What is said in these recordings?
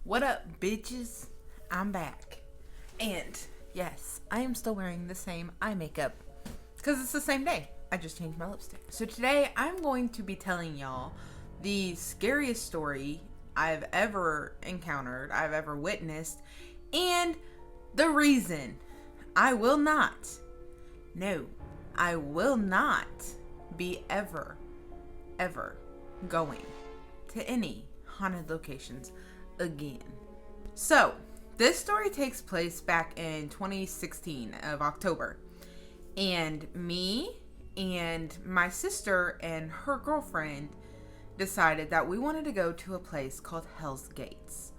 What up, bitches? I'm back. And yes, I am still wearing the same eye makeup because it's the same day. I just changed my lipstick. So today I'm going to be telling y'all the scariest story I've ever encountered, I've ever witnessed, and the reason I will not be ever going to any haunted locations again. So, this story takes place back in 2016 of October. And me and my sister and her girlfriend decided that we wanted to go to a place called HELLS Gates.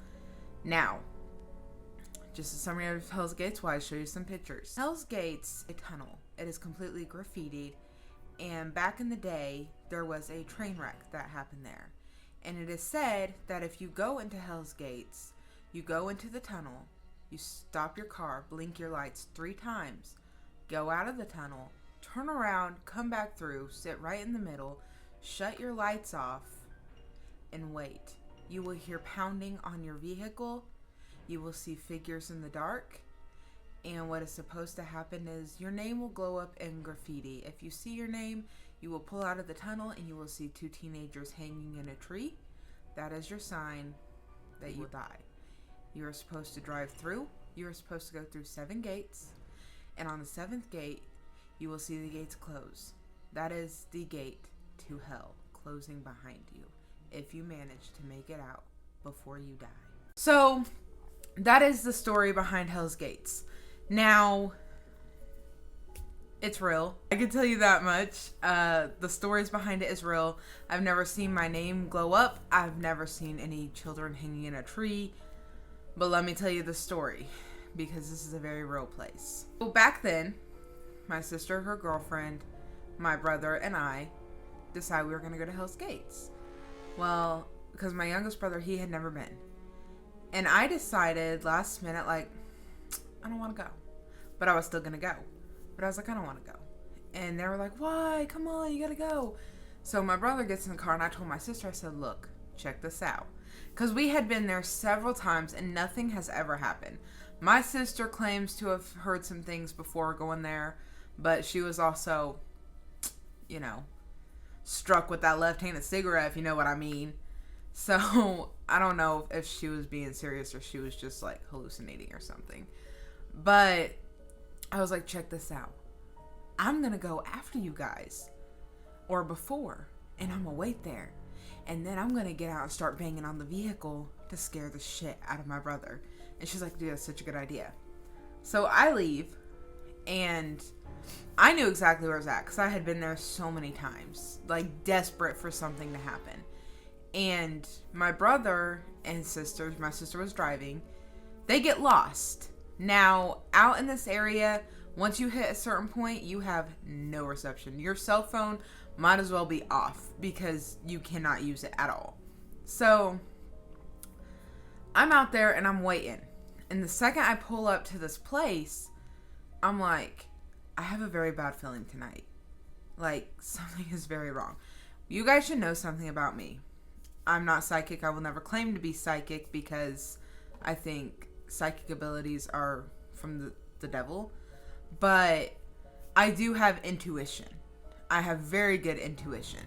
Now, just a summary of HELLS Gates while I show you some pictures. HELLS Gates, a tunnel. It is completely graffitied. And back in the day, there was a train wreck that happened there. And it is said that if you go into HELLS Gates, you go into the tunnel, you stop your car, blink your lights 3 times, go out of the tunnel, turn around, come back through, sit right in the middle, shut your lights off, and wait. You will hear pounding on your vehicle. You will see figures in the dark. And what is supposed to happen is your name will glow up in graffiti. If you see your name, you will pull out of the tunnel and you will see 2 teenagers hanging in a tree. That is your sign that you die. You are supposed to drive through. You are supposed to go through 7 gates. And on the 7th gate, you will see the gates close. That is the gate to hell closing behind you if you manage to make it out before you die. So, that is the story behind HELLS Gates. Now, it's real. I can tell you that much. The stories behind it is real. I've never seen my name glow up. I've never seen any children hanging in a tree. But let me tell you the story, because this is a very real place. So back then, my sister, her girlfriend, my brother, and I decided we were going to go to HELLS Gates. Well, because my youngest brother, he had never been. And I decided last minute, like, I don't want to go. But I was still going to go. But I was like, I don't want to go. And they were like, why? Come on, you got to go. So my brother gets in the car and I told my sister, I said, look, check this out. Because we had been there several times and nothing has ever happened. My sister claims to have heard some things before going there. But she was also, struck with that left-handed cigarette, if you know what I mean. So I don't know if she was being serious or she was just like hallucinating or something. But I was like, check this out. I'm going to go after you guys or before, and I'm going to wait there. And then I'm going to get out and start banging on the vehicle to scare the shit out of my brother. And she's like, dude, that's such a good idea. So I leave, and I knew exactly where I was at because I had been there so many times, like desperate for something to happen. And my brother and sisters, my sister was driving, they get lost. Now, out in this area, once you hit a certain point, you have no reception. Your cell phone might as well be off because you cannot use it at all. So, I'm out there and I'm waiting. And the second I pull up to this place, I'm like, I have a very bad feeling tonight. Like, something is very wrong. You guys should know something about me. I'm not psychic. I will never claim to be psychic because I think psychic abilities are from the devil. But I do have intuition. I have very good intuition.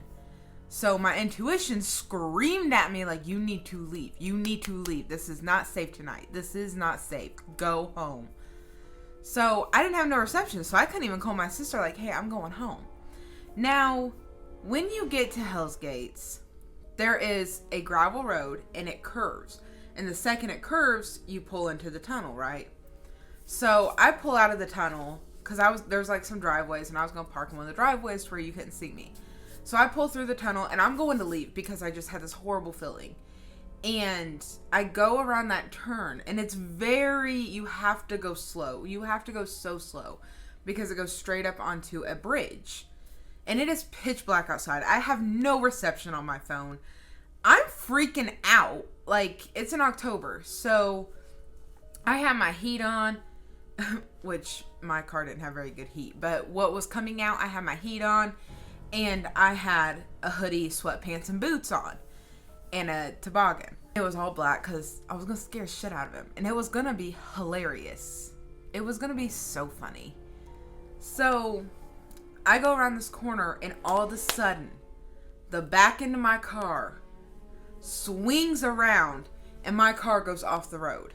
So my intuition screamed at me like, you need to leave. You need to leave. This is not safe tonight. This is not safe. Go home. So I didn't have no reception. So I couldn't even call my sister like, hey, I'm going home. Now, when you get to HELLS Gates, there is a gravel road and it curves. And the second it curves, you pull into the tunnel, right? So I pull out of the tunnel because there's like some driveways and I was going to park in one of the driveways where you couldn't see me. So I pull through the tunnel and I'm going to leave because I just had this horrible feeling. And I go around that turn and it's you have to go slow. You have to go so slow because it goes straight up onto a bridge. And it is pitch black outside. I have no reception on my phone. I'm freaking out. Like, it's in October. So, I have my heat on. Which, my car didn't have very good heat. But what was coming out, I had my heat on. And I had a hoodie, sweatpants, and boots on. and a toboggan. It was all black because I was going to scare shit out of him. And it was going to be hilarious. It was going to be so funny. So I go around this corner and all of a sudden, the back end of my car swings around and my car goes off the road.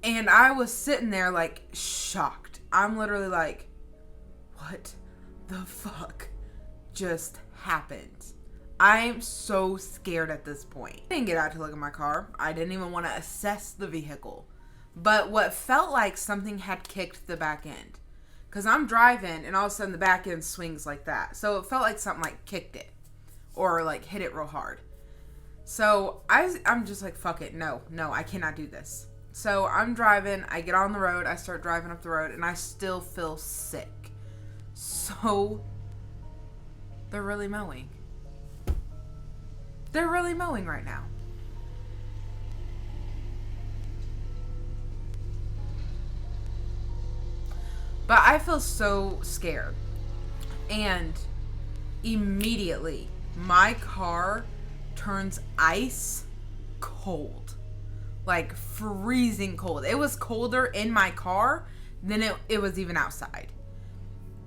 And I was sitting there like shocked. I'm literally like, what the fuck just happened? I'm so scared at this point. I didn't get out to look at my car. I didn't even want to assess the vehicle. But what felt like something had kicked the back end. Because I'm driving and all of a sudden the back end swings like that. So it felt like something like kicked it. Or like hit it real hard. So I'm just like, fuck it. No, I cannot do this. So I'm driving. I get on the road. I start driving up the road. And I still feel sick. So they're really mowing. They're really mowing right now. But I feel so scared. And immediately, my car turns ice cold. Like freezing cold. It was colder in my car than it was even outside.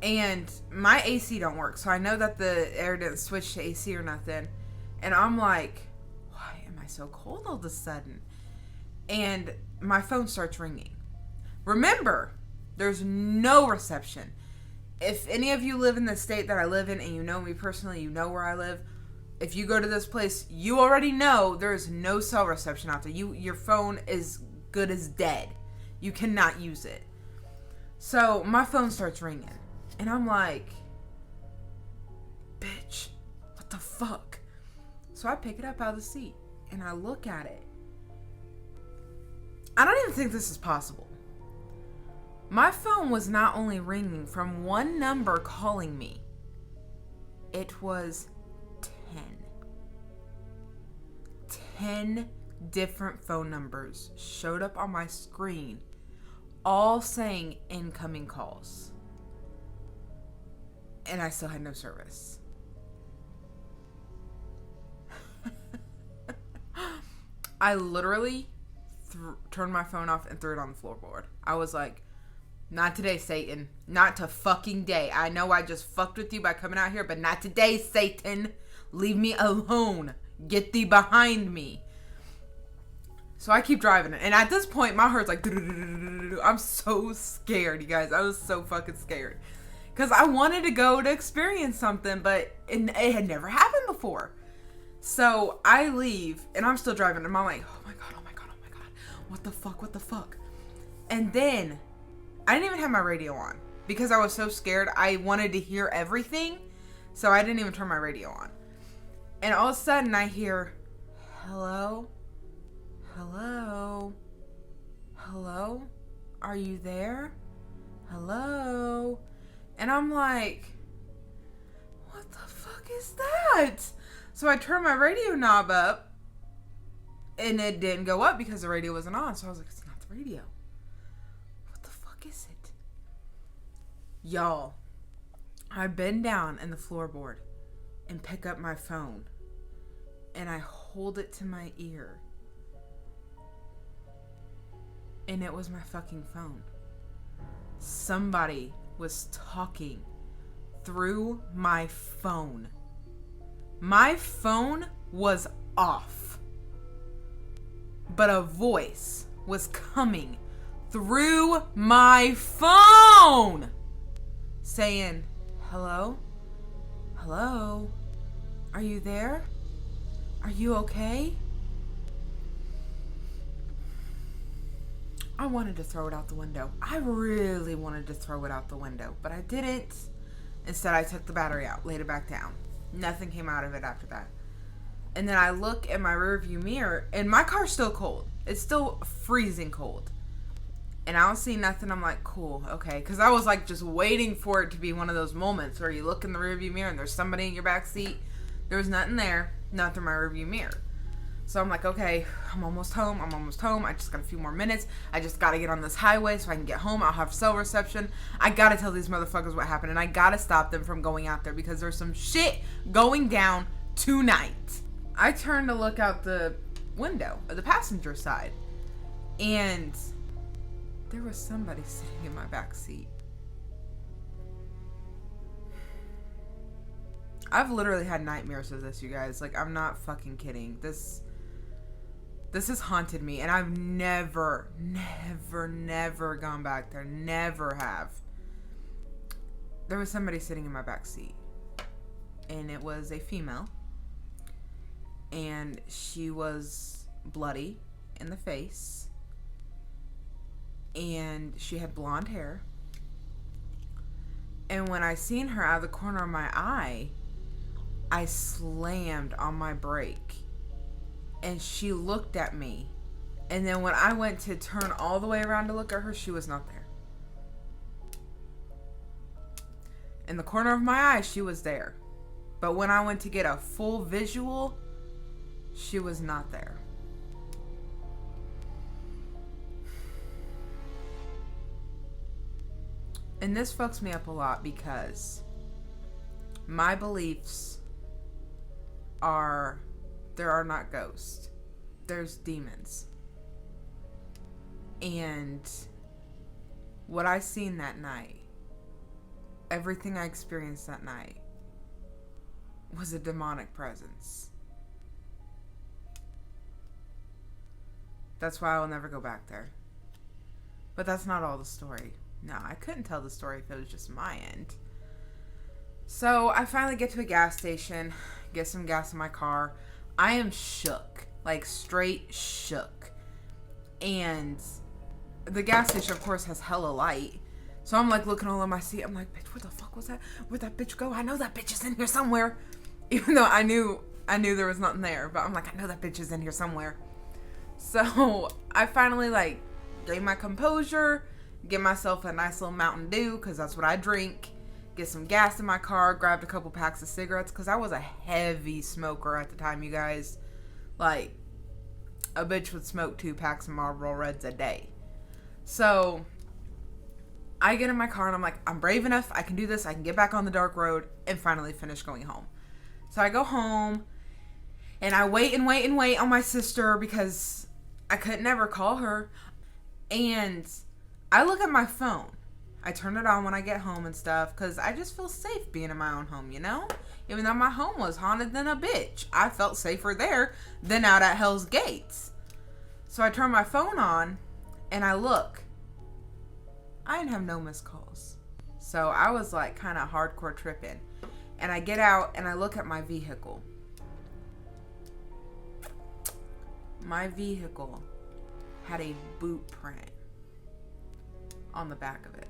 And my AC don't work. So I know that the air didn't switch to AC or nothing. And I'm like, why am I so cold all of a sudden? And my phone starts ringing. Remember, there's no reception. If any of you live in the state that I live in and you know me personally, you know where I live. If you go to this place, you already know there's no cell reception out there. Your phone is good as dead. You cannot use it. So my phone starts ringing. And I'm like, bitch, what the fuck? So I pick it up out of the seat and I look at it. I don't even think this is possible. My phone was not only ringing from one number calling me, it was 10. 10 different phone numbers showed up on my screen, all saying incoming calls. And I still had no service. I literally turned my phone off and threw it on the floorboard. I was like, not today, Satan. Not to fucking day. I know I just fucked with you by coming out here, but not today, Satan. Leave me alone. Get thee behind me. So I keep driving it. And at this point, my heart's like, I'm so scared, you guys. I was so fucking scared. Because I wanted to go to experience something, but it had never happened before. So I leave, and I'm still driving, and I'm like, oh my god, what the fuck? And then, I didn't even have my radio on, because I was so scared, I wanted to hear everything, so I didn't even turn my radio on. And all of a sudden, I hear, hello? Hello? Hello? Are you there? Hello? And I'm like, what the fuck is that? So I turned my radio knob up, and it didn't go up because the radio wasn't on. So I was like, it's not the radio. What the fuck is it? Y'all, I bend down in the floorboard and pick up my phone, and I hold it to my ear. And it was my fucking phone. Somebody was talking through my phone. My phone was off, but a voice was coming through my phone saying, hello? Hello? Are you there? Are you okay? I wanted to throw it out the window. I really wanted to throw it out the window, but I didn't. Instead, I took the battery out, laid it back down. Nothing came out of it after that. And then I look at my rearview mirror, and my car's still cold. It's still freezing cold. And I don't see nothing. I'm like, cool, okay. Because I was like just waiting for it to be one of those moments where you look in the rearview mirror and there's somebody in your back seat. There was nothing there, not through my rearview mirror. So I'm like, okay, I'm almost home. I just got a few more minutes. I just got to get on this highway so I can get home. I'll have cell reception. I got to tell these motherfuckers what happened. And I got to stop them from going out there because there's some shit going down tonight. I turned to look out the window, the passenger side, and there was somebody sitting in my back seat. I've literally had nightmares of this, you guys. Like, I'm not fucking kidding. This has haunted me, and I've never gone back there. Never have. There was somebody sitting in my back seat, and it was a female, and she was bloody in the face, and she had blonde hair, and when I seen her out of the corner of my eye, I slammed on my brake, and she looked at me, and then when I went to turn all the way around to look at her, she was not there. In the corner of my eye, she was there. But when I went to get a full visual, she was not there. And this fucks me up a lot because my beliefs are there are not ghosts. There's demons. And what I seen that night, everything I experienced that night, was a demonic presence. That's why I will never go back there. But that's not all the story. No, I couldn't tell the story if it was just my end. So I finally get to a gas station, get some gas in my car. I am shook, like straight shook. And the gas station, of course, has hella light. So I'm like looking all on my seat. I'm like, bitch, where the fuck was that? Where'd that bitch go? I know that bitch is in here somewhere. Even though I knew there was nothing there. But I'm like, I know that bitch is in here somewhere. So I finally like gained my composure, get myself a nice little Mountain Dew, because that's what I drink. Get some gas in my car, grabbed a couple packs of cigarettes, because I was a heavy smoker at the time, you guys. Like, a bitch would smoke 2 packs of Marlboro Reds a day. So I get in my car and I'm like, I'm brave enough, I can do this, I can get back on the dark road and finally finish going home. So I go home and I wait on my sister because I could never call her. And I look at my phone. I turn it on when I get home and stuff because I just feel safe being in my own home, you know? Even though my home was haunted than a bitch, I felt safer there than out at Hell's Gates. So I turn my phone on and I look. I didn't have no missed calls. So I was like kind of hardcore tripping. And I get out and I look at my vehicle. My vehicle had a boot print on the back of it.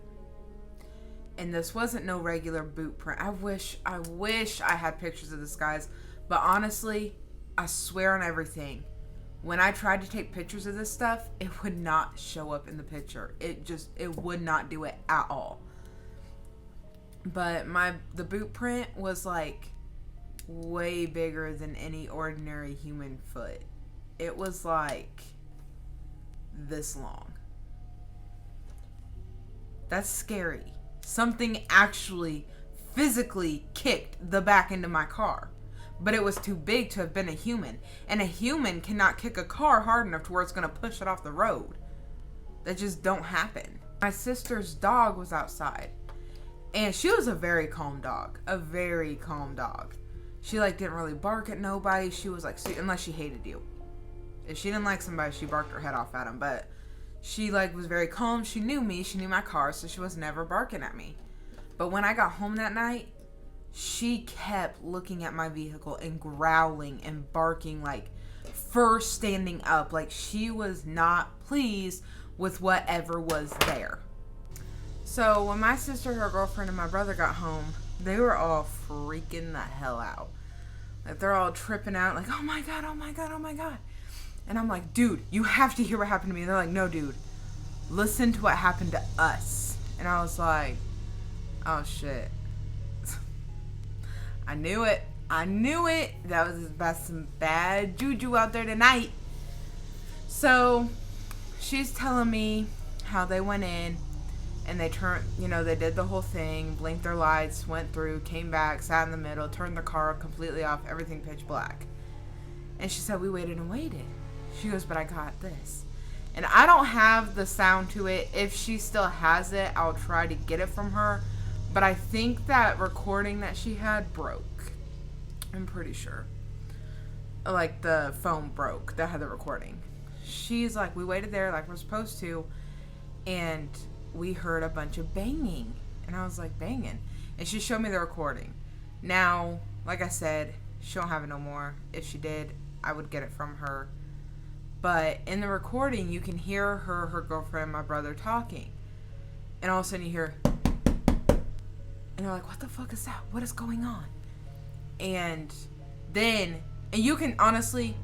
And this wasn't no regular boot print. I wish I had pictures of this, guys. But honestly, I swear on everything, when I tried to take pictures of this stuff, it would not show up in the picture. It would not do it at all. But the boot print was like way bigger than any ordinary human foot. It was like this long. That's scary. Something actually physically kicked the back end of my car. But it was too big to have been a human. And a human cannot kick a car hard enough to where it's going to push it off the road. That just don't happen. My sister's dog was outside. And she was a very calm dog. A very calm dog. She like didn't really bark at nobody. She was like, unless she hated you. If she didn't like somebody, she barked her head off at him. But she like was very calm. She knew me. She knew my car. So she was never barking at me. But when I got home that night, she kept looking at my vehicle and growling and barking, like fur standing up. Like she was not pleased with whatever was there. So when my sister, her girlfriend, and my brother got home, they were all freaking the hell out. Like they're all tripping out like, oh my God, oh my God, oh my God. And I'm like, dude, you have to hear what happened to me. And they're like, no, dude, listen to what happened to us. And I was like, oh shit. I knew it. That was about some bad juju out there tonight. So she's telling me how they went in and they turned, they did the whole thing, blinked their lights, went through, came back, sat in the middle, turned the car completely off, everything pitch black. And she said, we waited and waited. She goes, but I got this. And I don't have the sound to it. If she still has it, I'll try to get it from her. But I think that recording that she had broke. I'm pretty sure. Like, the phone broke that had the recording. She's like, we waited there like we're supposed to. And we heard a bunch of banging. And I was like, banging? And she showed me the recording. Now, like I said, she don't have it no more. If she did, I would get it from her. But in the recording, you can hear her girlfriend, my brother talking. And all of a sudden you hear, and they're like, what the fuck is that? What is going on? And then, and you can honestly,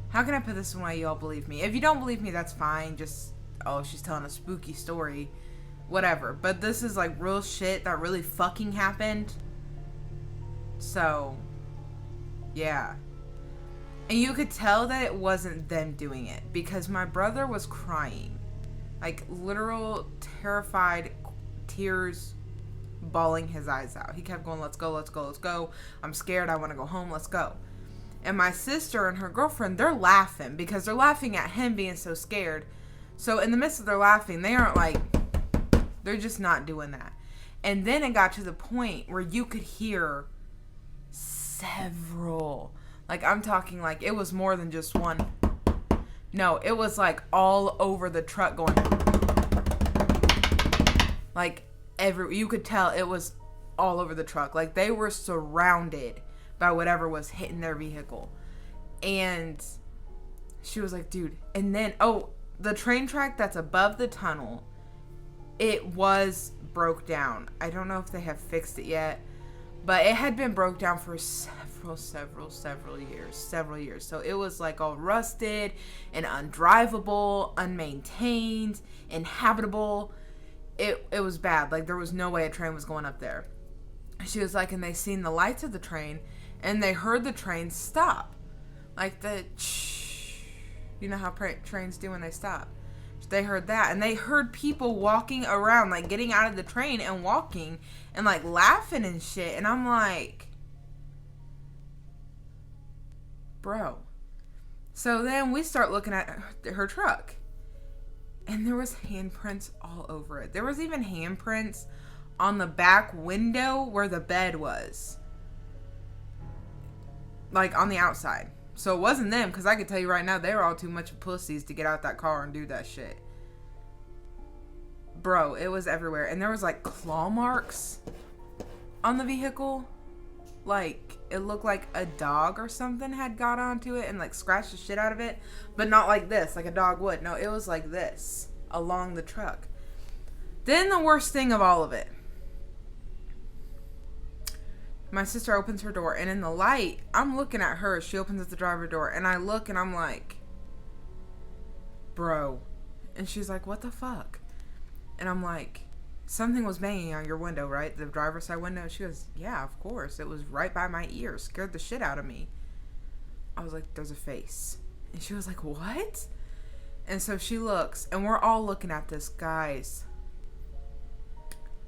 how can I put this in a way you all believe me? If you don't believe me, that's fine. Just, oh, she's telling a spooky story. Whatever. But this is like real shit that really fucking happened. So, yeah. And you could tell that it wasn't them doing it. Because my brother was crying. Like, literal, terrified, tears, bawling his eyes out. He kept going, let's go, let's go, let's go. I'm scared, I want to go home, let's go. And my sister and her girlfriend, they're laughing. Because they're laughing at him being so scared. So, in the midst of their laughing, they aren't like, they're just not doing that. And then it got to the point where you could hear several. Like, I'm talking like it was more than just one. No, it was like all over the truck going. Like, you could tell it was all over the truck. Like, they were surrounded by whatever was hitting their vehicle. And she was like, dude. And then, the train track that's above the tunnel, it was broke down. I don't know if they have fixed it yet, but it had been broke down for several years. So it was like all rusted and undrivable, unmaintained, inhabitable. It was bad. Like, there was no way a train was going up there. She was like, and they seen the lights of the train, and they heard the train stop. Like the, you know how trains do when they stop. They heard that, and they heard people walking around, like getting out of the train and walking and like laughing and shit. And I'm like, bro. So then we start looking at her truck, and there was handprints all over it. There was even handprints on the back window where the bed was, like on the outside. So it wasn't them, because I could tell you right now, they were all too much of pussies to get out that car and do that shit. Bro, it was everywhere. And there was like claw marks on the vehicle. Like, it looked like a dog or something had got onto it and like scratched the shit out of it. But not like this, like a dog would. No, it was like this, along the truck. Then the worst thing of all of it. My sister opens her door, and in the light, I'm looking at her. She opens up the driver door, and I look, and I'm like, bro. And she's like, what the fuck? And I'm like, something was banging on your window, right? The driver's side window? She goes, yeah, of course. It was right by my ear. Scared the shit out of me. I was like, there's a face. And she was like, what? And so she looks, and we're all looking at this, guys.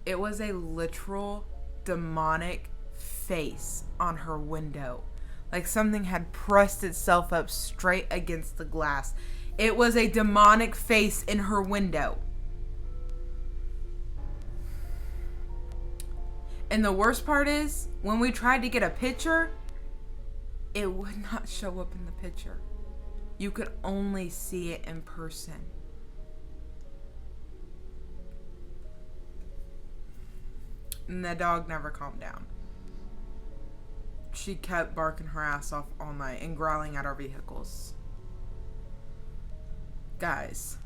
It was a literal demonic face on her window. Like something had pressed itself up straight against the glass. It was a demonic face in her window. And the worst part is, when we tried to get a picture, it would not show up in the picture. You could only see it in person. And the dog never calmed down. She kept barking her ass off all night and growling at our vehicles. Guys,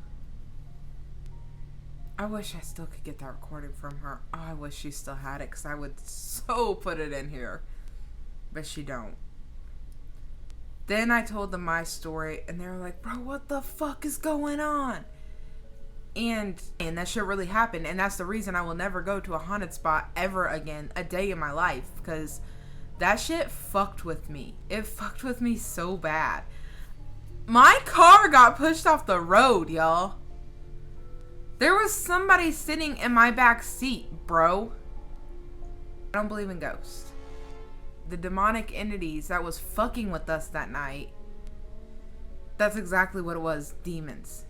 I wish I still could get that recording from her. Oh, I wish she still had it, because I would so put it in here. But she don't. Then I told them my story, and they were like, bro, what the fuck is going on? And that shit really happened. And that's the reason I will never go to a haunted spot ever again a day in my life. Because that shit fucked with me. It fucked with me so bad. My car got pushed off the road, y'all. There was somebody sitting in my back seat, bro. I don't believe in ghosts. the demonic entities that was fucking with us that night, that's exactly what it was. Demons.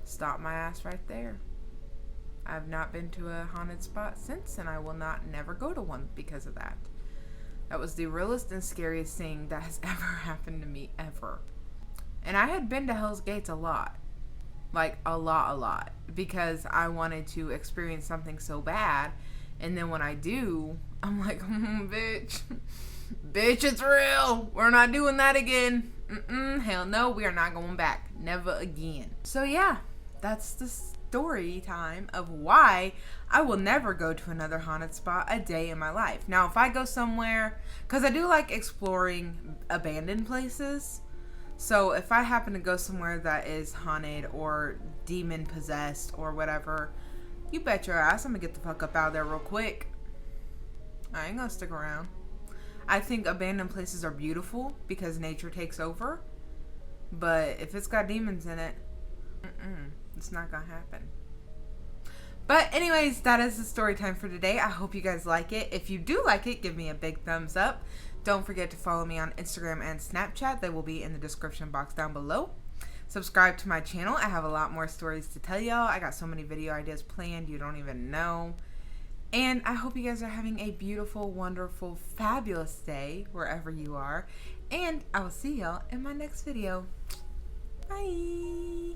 Stop my ass right there. I've not been to a haunted spot since, and I will not never go to one because of that. That was the realest and scariest thing that has ever happened to me, ever. And I had been to Hell's Gates a lot. Like, a lot. Because I wanted to experience something so bad. And then when I do, I'm like, bitch. Bitch, it's real. We're not doing that again. Hell no, we are not going back. Never again. So yeah, that's the story time of why I will never go to another haunted spot a day in my life. Now, if I go somewhere, because I do like exploring abandoned places. So if I happen to go somewhere that is haunted or demon possessed or whatever, you bet your ass I'm gonna get the fuck up out of there real quick. I ain't gonna stick around. I think abandoned places are beautiful because nature takes over. But if it's got demons in it, it's not gonna happen. But anyways, that is the story time for today. I hope you guys like it. If you do like it, give me a big thumbs up. Don't forget to follow me on Instagram and Snapchat. They will be in the description box down below. Subscribe to my channel. I have a lot more stories to tell y'all. I got so many video ideas planned you don't even know. And I hope you guys are having a beautiful, wonderful, fabulous day wherever you are. And I will see y'all in my next video. Bye.